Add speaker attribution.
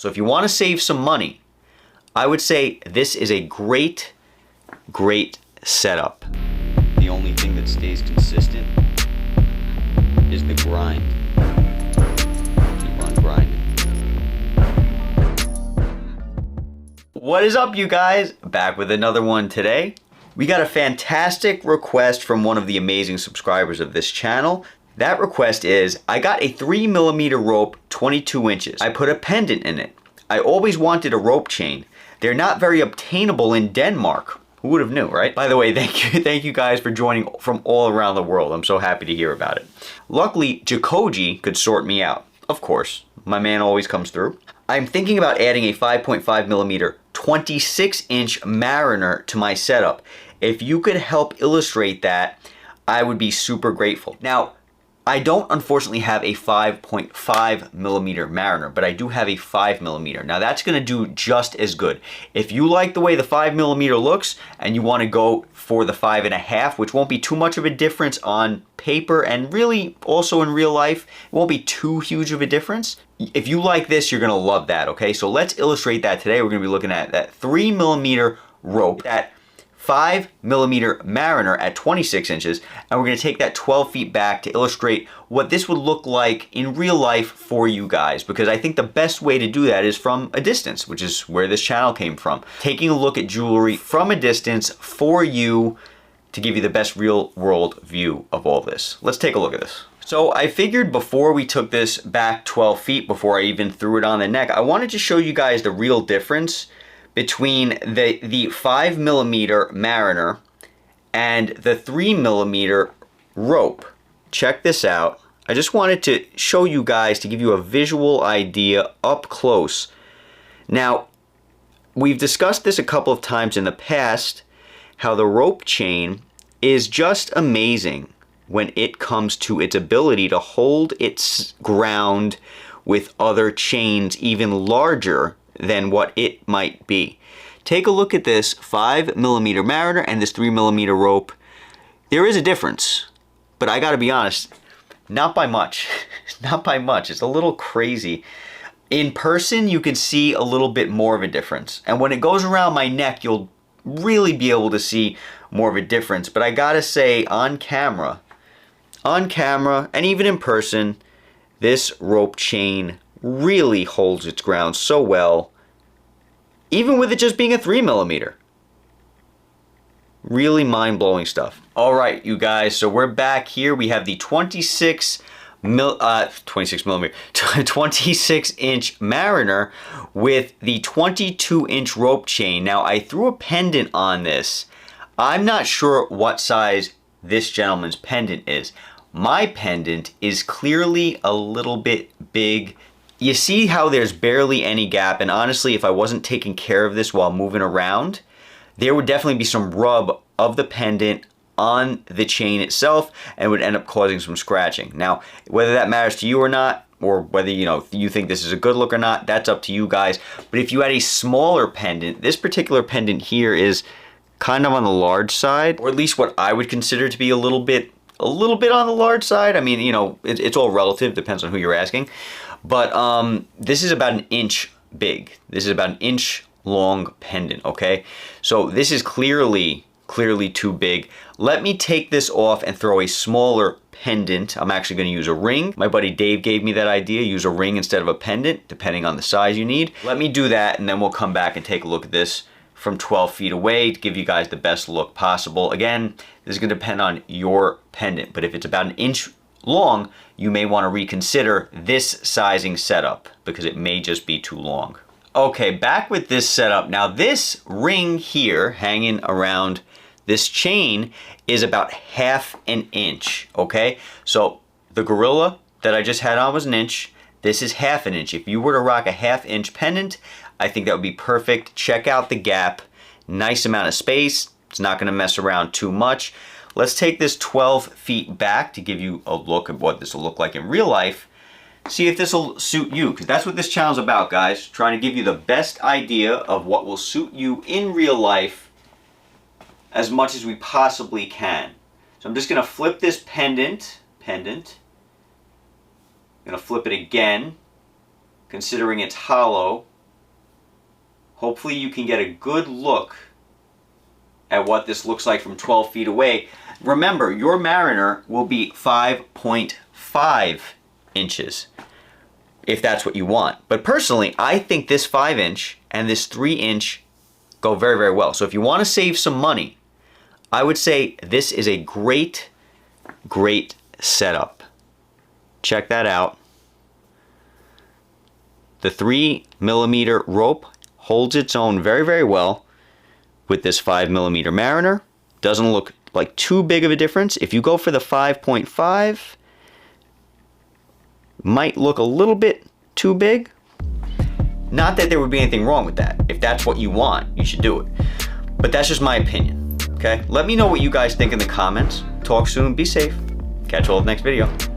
Speaker 1: So if you want to save some money, I would say this is a great setup. The only thing that stays consistent is the grind. Keep on grinding. What is up, you guys? Back with another one today. We got a fantastic request from one of the amazing subscribers of this channel. That request is, I got a 3mm rope, 22 inches. I put a pendant in it. I always wanted a rope chain. They're not very obtainable in Denmark. Who would have knew, right? By the way, thank you guys for joining from all around the world. I'm so happy to hear about it. Luckily, Jaxxon could sort me out. Of course, my man always comes through. I'm thinking about adding a 5.5mm 26-inch Mariner to my setup. If you could help illustrate that, I would be super grateful. Now, I don't unfortunately have a 5.5mm Mariner, but I do have a 5mm. Now that's gonna do just as good. If you like the way the 5mm looks and you wanna go for the 5.5, which won't be too much of a difference on paper and really also in real life, it won't be too huge of a difference. If you like this, you're gonna love that, okay? So let's illustrate that today. We're gonna be looking at that 3mm rope, that 5mm Mariner at 26 inches, and we're going to take that 12 feet back to illustrate what this would look like in real life for you guys, because I think the best way to do that is from a distance, which is where this channel came from. Taking a look at jewelry from a distance for you to give you the best real world view of all this. Let's take a look at this. So I figured before we took this back 12 feet, before I even threw it on the neck, I wanted to show you guys the real difference between the 5mm Mariner and the 3mm rope. Check this out. I just wanted to show you guys to give you a visual idea up close. Now, we've discussed this a couple of times in the past, how the rope chain is just amazing when it comes to its ability to hold its ground with other chains even larger than what it might be. Take a look at this 5mm Mariner and this 3mm rope. There is a difference, but I gotta be honest, not by much. Not by much. It's a little crazy. In person, you can see a little bit more of a difference. And when it goes around my neck, you'll really be able to see more of a difference. But I gotta say, on camera, and even in person, this rope chain really holds its ground so well, even with it just being a 3mm. Really mind-blowing stuff. All right, you guys, so we're back here. We have the 26-inch Mariner with the 22-inch rope chain. Now, I threw a pendant on this. I'm not sure what size this gentleman's pendant is. My pendant is clearly a little bit big. You see how there's barely any gap, and honestly, if I wasn't taking care of this while moving around, there would definitely be some rub of the pendant on the chain itself and would end up causing some scratching. Now, whether that matters to you or not, or whether you think this is a good look or not, that's up to you guys. But if you had a smaller pendant, this particular pendant here is kind of on the large side, or at least what I would consider to be a little bit on the large side. I mean, it's all relative, depends on who you're asking. But this is about an inch big. This is about an inch long pendant, okay? So this is clearly too big. Let me take this off and throw a smaller pendant. I'm actually gonna use a ring. My buddy Dave gave me that idea, use a ring instead of a pendant, depending on the size you need. Let me do that, and then we'll come back and take a look at this from 12 feet away to give you guys the best look possible. Again, this is gonna depend on your pendant, but if it's about an inch long, you may want to reconsider this sizing setup because it may just be too long. Okay, back with this setup. Now this ring here hanging around this chain is about 1/2 inch, okay? So the gorilla that I just had on was 1 inch. This is 1/2 inch. If you were to rock a 1/2 inch pendant, I think that would be perfect. Check out the gap. Nice amount of space. It's not gonna mess around too much. Let's take this 12 feet back to give you a look at what this will look like in real life. See if this will suit you, because that's what this channel's about, guys. Trying to give you the best idea of what will suit you in real life as much as we possibly can. So I'm just gonna flip this pendant. I'm gonna flip it again, considering it's hollow. hopefully you can get a good look at what this looks like from 12 feet away. Remember, your Mariner will be 5.5 inches, if that's what you want. But personally, I think this 5-inch and this 3-inch go very, very well. So if you want to save some money, I would say this is a great, great setup. Check that out. The 3mm rope holds its own very, very well with this 5mm Mariner. Doesn't look like too big of a difference. If you go for the 5.5, might look a little bit too big. Not that there would be anything wrong with that. If that's what you want, you should do it. But that's just my opinion, okay? Let me know what you guys think in the comments. Talk soon, be safe. Catch you all in the next video.